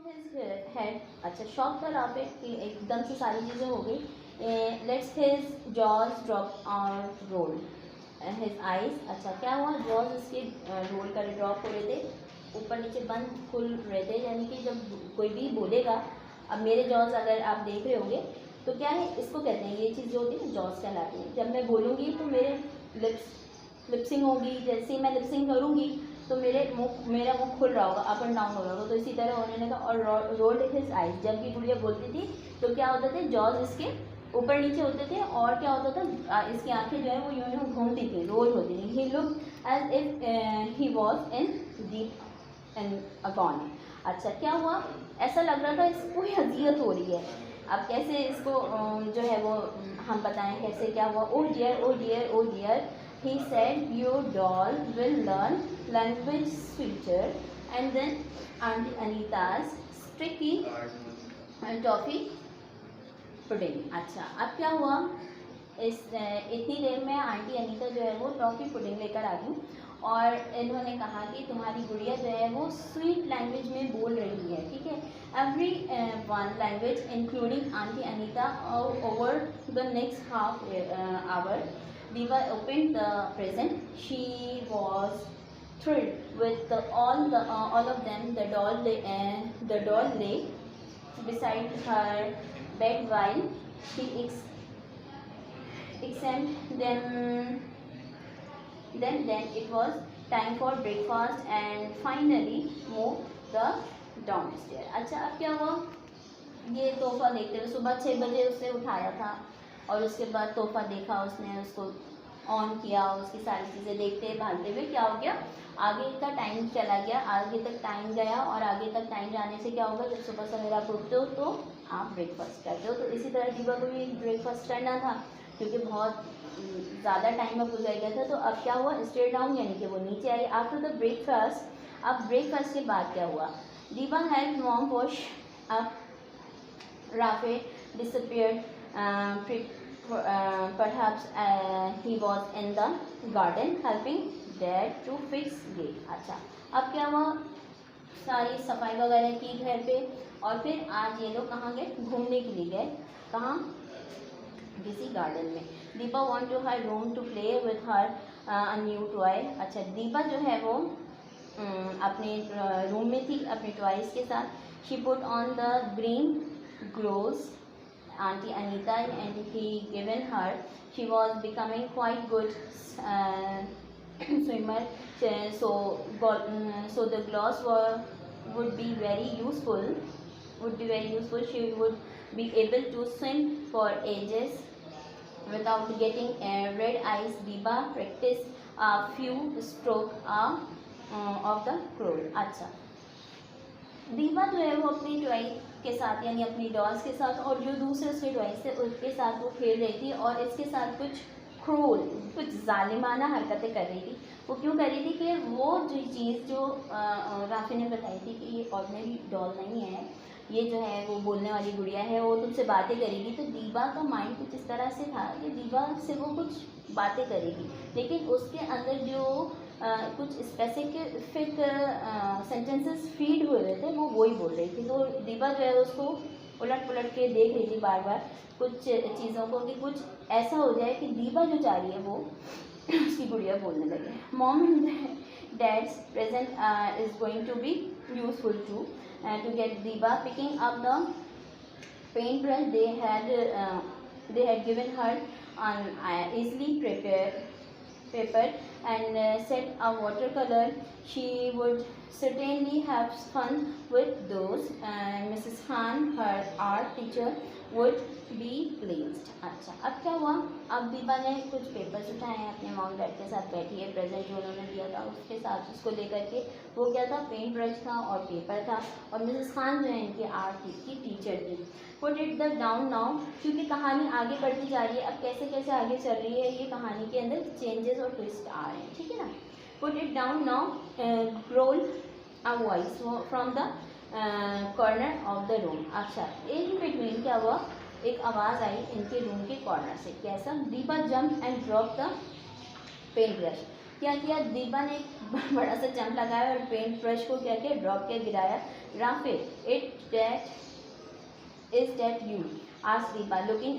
His head, अच्छा shock था Rafe कि एकदम से सारी चीज़ें हो गई. लेट्स हिज जॉज ड्रॉप और रोल हिज आइज, अच्छा क्या हुआ, जॉज उसके रोल कर ड्रॉप हो रहे थे, ऊपर नीचे बंद खुल रहे थे, यानी कि जब कोई भी बोलेगा, अब मेरे जॉज अगर आप देख रहे होंगे तो क्या है, इसको कहते हैं, ये चीज़ जो होती है ना जॉज कहलाती है. जब मैं बोलूँगी तो मेरे लिप्सिंग होगी, जैसे ही मैं लिप्सिंग करूँगी तो मेरा मुंह खुल रहा होगा, अप एंड डाउन हो रहा होगा, तो इसी तरह होने लगा. और रोल्ड हिज आइज, जब भी गुड़िया बोलती थी तो क्या होता था, जॉज इसके ऊपर नीचे होते थे, और क्या होता था, इसकी आंखें जो है वो यूं यूं घूमती थी, रोल होती थी. He look as if he was in deep in agony, अच्छा क्या हुआ, ऐसा लग रहा था इसको कोई अजियत हो रही है. अब कैसे इसको जो है वो हम बताएं कैसे क्या हुआ. Oh dear oh dear oh dear, he said your doll will learn language future. And then Auntie Anita's sticky toffee pudding, अच्छा अब क्या हुआ, इतनी देर में आंटी अनीता जो है वो टॉफ़ी पुडिंग लेकर आ गई, और इन्होंने कहा कि तुम्हारी गुड़िया जो है वो स्वीट लैंग्वेज में बोल रही है, ठीक है. Every one language including aunty Anita. Over the next half hour Diva opened the present. She was thrilled with all of them. The doll lay beside her bed while she examined them. Then it was time for breakfast and finally moved the downstairs. अच्छा अब क्या हुआ, ये तोहफा देखते हुए सुबह 6 बजे उसे उठाया था, और उसके बाद तोहफा देखा उसने, उसको ऑन किया, उसकी सारी चीज़ें देखते भागते हुए क्या हो गया, आगे का टाइम चला गया, आगे तक टाइम गया, और आगे तक टाइम जाने से क्या होगा, जब सुबह सवेरा आप उठते हो तो आप ब्रेकफास्ट करते हो. तो इसी तरह दीवा को भी ब्रेकफास्ट करना था, क्योंकि बहुत ज़्यादा टाइम अब गुजर गया था. तो अब क्या हुआ, स्टेयर डाउन यानी कि वो नीचे आई आफ्टर द ब्रेकफास्ट. अब ब्रेकफास्ट के बाद क्या हुआ, दीवा help mom wash up Rafe disappeared. Perhaps he was in the garden helping dad to fix gate. अच्छा अब क्या हुआ, सारी सफाई वगैरह की घर पे, और फिर आज ये लोग कहाँ गए, घूमने के लिए गए, कहाँ, किसी गार्डन में. Deepa want to her room to play with her new toy. अच्छा दीपा जो है वो अपने रूम में थी अपने टॉयज़ के साथ. She put on the green gloves Auntie Anita and he given her. She was becoming quite good swimmer, so the gloves would be very useful. She would be able to swim for ages without getting red eyes. Diba practiced a few strokes of the crow. अच्छा दीवा जो है वो अपनी toy के साथ यानी अपनी डॉल्स के साथ और जो दूसरे उसके टॉयज थे उसके साथ वो खेल रही थी, और इसके साथ कुछ क्रूल, कुछ जालिमाना हरकतें कर रही थी. वो क्यों कर रही थी कि वो जो चीज़ जो राफी ने बताई थी कि ये ऑर्डिनरी डॉल नहीं है, ये जो है वो बोलने वाली गुड़िया है, वो तुमसे बातें करेगी. तो दीवा का माइंड कुछ इस तरह से था कि दीवा से वो कुछ बातें करेगी, लेकिन उसके अंदर जो कुछ स्पेसिफिक सेंटेंसेस फीड हुए थे वो वही बोल रही थी. तो दीपा जो है उसको उलट पुलट के देख रही थी बार बार कुछ चीज़ों को, कि कुछ ऐसा हो जाए कि दीपा जो चाह रही है वो उसकी गुड़िया बोलने लगे. Mom dad's present is going to be useful to get Deepa picking up the paint brush they had given her on easily prepared paper and set a watercolor. She would certainly have fun with those. Mrs. Khan, her art teacher, would be pleased. अच्छा अब क्या हुआ, अब दीपा ने कुछ papers उठाए हैं, अपने मॉम डैड के साथ बैठी है, प्रेजेंट जो उन्होंने दिया था उसके साथ उसको लेकर के. वो क्या था, पेंट ब्रश था और पेपर था, और मिसेस खान जो है इनकी आर्ट की टीचर थी. Put it the down now, क्योंकि कहानी आगे बढ़ती जा रही है, अब कैसे कैसे आगे चल रही है, ये कहानी के अंदर चेंजेस और ट्विस्ट आ रहे हैं, ठीक है ना. Put it down now, growl a voice from the corner of the room. अच्छा इन बिटवीन क्या हुआ, एक आवाज़ आई इनके रूम के कॉर्नर से, कैसा, Deepa jump and drop the paint brush. क्या किया, दीपा ने एक बड़ा सा जंप लगाया और पेंट ब्रश को क्या किया, ड्रॉप किया, गिराया। Rafe, is that you, asked Deepa looking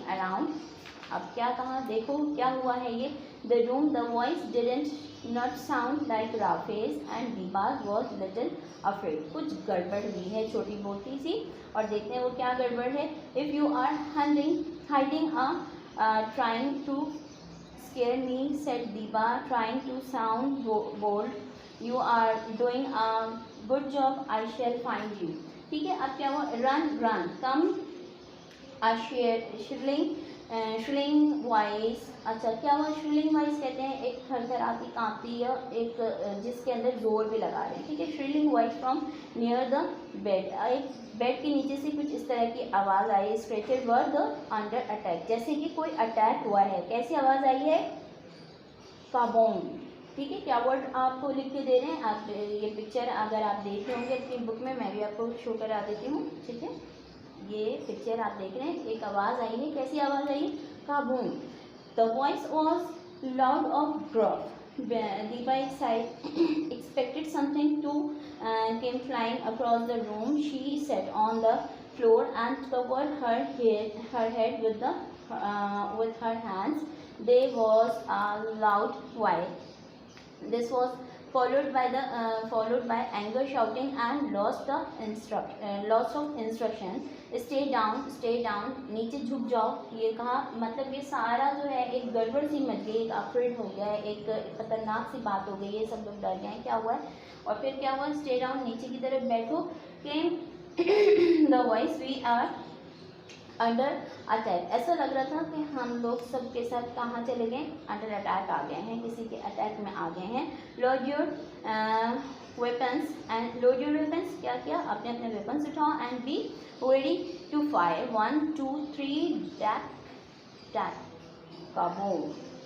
around. अब क्या कहा, देखो क्या हुआ है ये, the room, the voice didn't not sound like Rafe's and Deepa was little afraid. कुछ गड़बड़ हुई है, छोटी मोटी सी, और देखते हैं वो क्या गड़बड़ है। If you are hiding trying to scare me, said Deepa, trying to sound bold. You are doing a good job. I shall find you. ठीक है, अब क्या हुआ, run come a shrilling voice। अच्छा क्या हुआ, shrilling voice कहते हैं एक थरथराती कांपती या एक जिसके अंदर जोर भी लगा रहे हैं, ठीक है। shrilling voice from near the bed, एक बेड के नीचे से कुछ इस तरह की आवाज़ आई। Stretcher were the under attack, जैसे कि कोई अटैक हुआ है। कैसी आवाज़ आई है, काबोंग, ठीक है। क्या वर्ड आपको लिख के दे रहे हैं आप, ये पिक्चर अगर आप देख रहे होंगे अपनी बुक में, मैं भी आपको शो करा देती हूँ, ठीक है। ये पिक्चर आप देख रहे हैं, एक आवाज़ आई है, कैसी आवाज़ आई, काबोंग। The voice was loud of gruff. Deepa expected something to came flying across the room. She sat on the floor and covered her head with her hands. There was a loud cry. This was followed by anger, shouting, and loss of instruction. Stay down, नीचे झुक जाओ, ये कहा। मतलब ये सारा जो है एक गड़बड़ सी मच गई, एक अफ्रेड हो गया है, एक खतरनाक सी बात हो गई है, सब लोग डर गए हैं, क्या हुआ है। और फिर क्या हुआ, स्टे डाउन, नीचे की तरफ बैठो। Came the voice, we are under attack. ऐसा लग रहा था कि हम लोग सबके साथ कहाँ चले गए, अंडर अटैक आ गए हैं, किसी के अटैक में आ गए हैं। लोड योर वेपन्स क्या किया, अपने अपने वेपन्स उठाओ, and be ready to fire. 1 2 3 tap kaboom,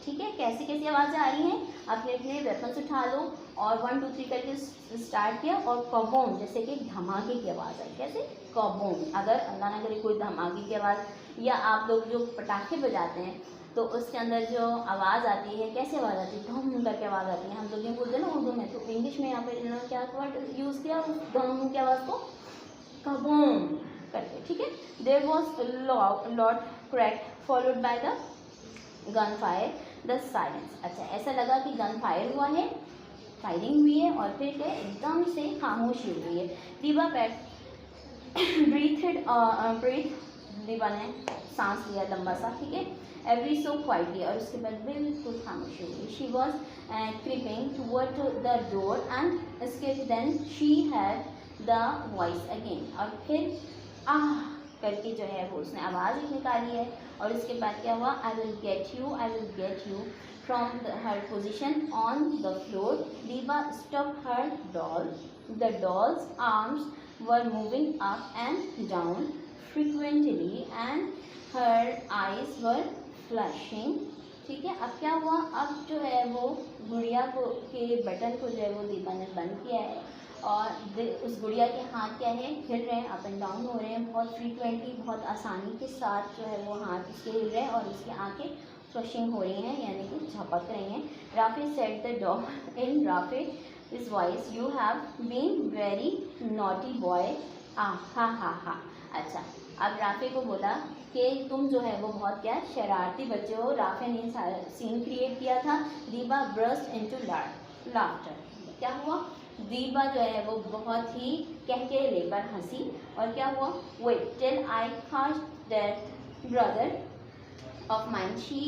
ठीक है। कैसी कैसी आवाज़ें आ रही हैं, अपने अपने वेपन्स उठा लो, और 1 2 3 करके स्टार्ट किया, और कबूम जैसे कि धमाके की आवाज़ आई। कैसे, कबूम। अगर अल्लाह ना करे कोई धमाके की आवाज़, या आप लोग जो पटाखे बजाते हैं तो उसके अंदर जो आवाज़ आती है, कैसी आवाज़ आती है, धम करके आवाज़ आती है। हम लोग ये बोलते हैं ना उर्दू में, तो इंग्लिश में यहाँ पर इन्होंने क्या वर्ड यूज़ किया, उस धम की आवाज़ को कबूम करके, ठीक है। There was lot crack followed by the gun fire, the silence. अच्छा ऐसा लगा कि गन फायर हुआ है, फायरिंग हुई है, और फिर क्या एकदम से खामोशी हुई है। दीपा ब्रीथ, दीपा ने सांस लिया लंबा सा, ठीक है। एवरी सो क्वाइटली, और उसके बाद बिल्कुल खामोशी हुई। She was creeping toward the door and skip, then she had the voice again, और फिर आह करके जो है वो उसने आवाज़ निकाली है। और उसके बाद क्या हुआ, I will get you from her position on the floor. Deepa stop her doll, the dolls arms were moving up and down frequently and her eyes were flashing, ठीक है। अब क्या हुआ, अब जो है वो गुड़िया के बटन को जो है वो दीपा ने बंद किया है, और उस गुड़िया के हाथ क्या है, हिल रहे हैं, अप एंड डाउन हो रहे हैं, बहुत फ्रीक्वेंटली, बहुत आसानी के साथ जो है वो हाथ इसके हिल रहे हैं, और उसकी आंखें फ्लशिंग हो रही हैं, यानी कि झपक रही हैं। Rafe said the dog in Rafe is voice, you have been very naughty boy, हा। अच्छा अब राफे को बोला कि तुम जो है वो बहुत क्या शरारती बच्चे हो। राफे ने सीन क्रिएट किया था। दीपा ब्रस्ट इनटू लाफ्टर, क्या हुआ, दीपा जो है वो बहुत ही कह के लेकर हंसी, और क्या हुआ, wait till I catch that brother of mine, she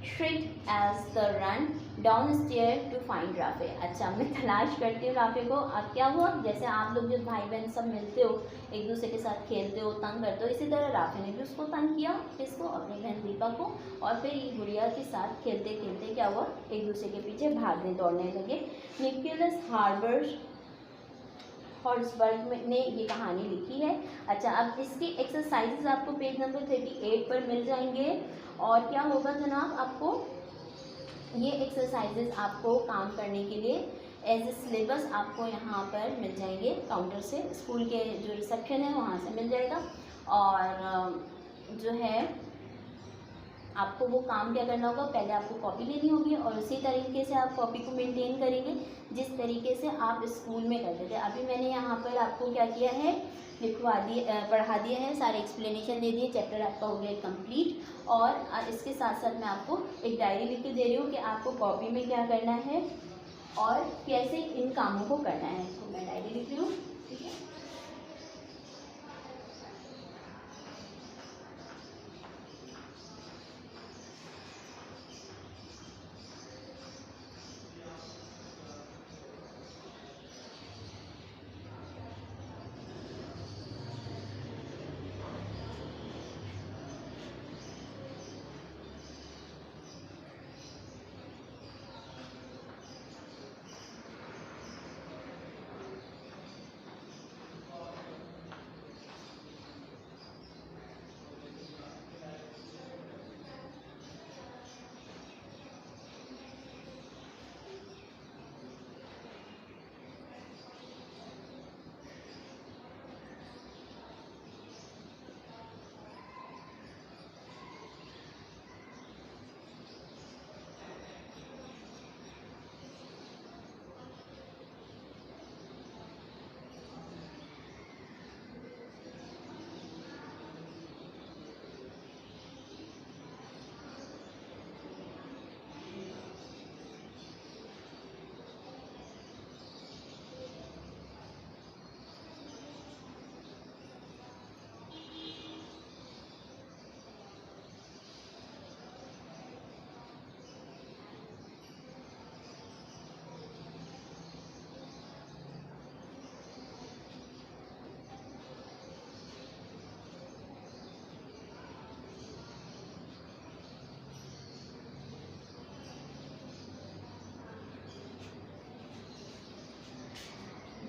shrieked as the run downstairs to find Rafe. अच्छा मैं तलाश करती हूँ राफे को। अब क्या हुआ, जैसे आप लोग जो भाई बहन सब मिलते हो, एक दूसरे के साथ खेलते हो, तंग करते हो, इसी तरह राफे ने भी उसको तंग किया, किसको, अपनी बहन दीपा को। और फिर ये गुड़िया के साथ खेलते खेलते क्या हुआ, एक दूसरे के पीछे भागने दौड़ने लगे। निकोलस हॉर्सबर्ग ने ये कहानी लिखी है। अच्छा अब इसके एक्सरसाइजेज आपको पेज नंबर 38 पर मिल जाएंगे। और क्या होगा जनाब, आपको ये एक्सरसाइजेज आपको काम करने के लिए एज ए सिलेबस आपको यहाँ पर मिल जाएंगे काउंटर से, स्कूल के जो रिसेप्शन है वहाँ से मिल जाएगा। और जो है आपको वो काम क्या करना होगा, पहले आपको कॉपी लेनी होगी और उसी तरीके से आप कॉपी को मेंटेन करेंगे जिस तरीके से आप स्कूल में करते थे। अभी मैंने यहाँ पर आपको क्या किया है, लिखवा दिए, पढ़ा दिया है, सारे एक्सप्लेनेशन दे दिए, चैप्टर आपका हो गया कंप्लीट। और इसके साथ साथ मैं आपको एक डायरी लिख के दे रही हूँ कि आपको कॉपी में क्या करना है और कैसे इन कामों को करना है। तो मैं डायरी लिख रही हूँ, ठीक है।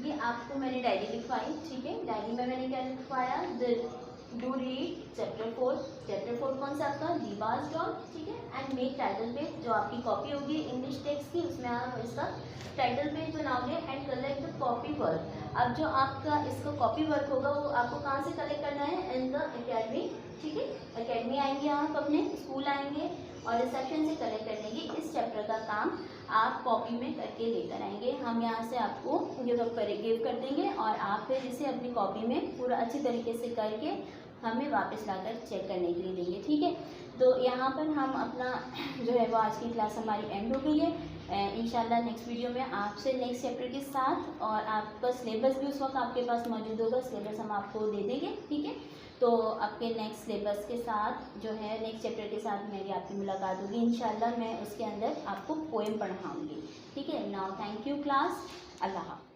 ये आपको मैंने डायरी लिखवाई, ठीक है। डायरी में मैंने क्या लिखवाया, डू रीड चैप्टर 4। चैप्टर 4 कौन सा आपका, दीबाज डॉग, ठीक है। एंड मेक टाइटल पेज, जो आपकी कॉपी होगी इंग्लिश टेक्स्ट की, उसमें आप इसका टाइटल पेज बनाओगे। And collect the copy work, अब जो आपका इसका कॉपी वर्क होगा वो आपको कहाँ से कलेक्ट करना है, इन द एकेडमी, ठीक है। एकेडमी आएंगे आप, अपने स्कूल आएंगे और रिसेप्शन से कलेक्ट करने की इस चैप्टर का काम आप कॉपी में करके लेकर आएंगे। हम यहाँ से आपको गिव कर देंगे और आप फिर इसे अपनी कॉपी में पूरा अच्छी तरीके से करके हमें वापस लाकर चेक करने के लिए देंगे, ठीक है। तो यहाँ पर हम अपना जो है वो आज की क्लास हमारी एंड हो गई है। इंशाल्लाह नेक्स्ट वीडियो में आपसे नेक्स्ट चैप्टर के साथ, और आपका सिलेबस भी उस वक्त आपके पास मौजूद होगा, सिलेबस हम आपको दे देंगे, ठीक है। तो आपके नेक्स्ट सिलेबस के साथ जो है नेक्स्ट चैप्टर के साथ मेरी आपकी मुलाकात होगी इंशाल्लाह। मैं उसके अंदर आपको पोएम पढ़ाऊँगी, ठीक है। नाउ थैंक यू क्लास, अल्लाह हाफ़िज़।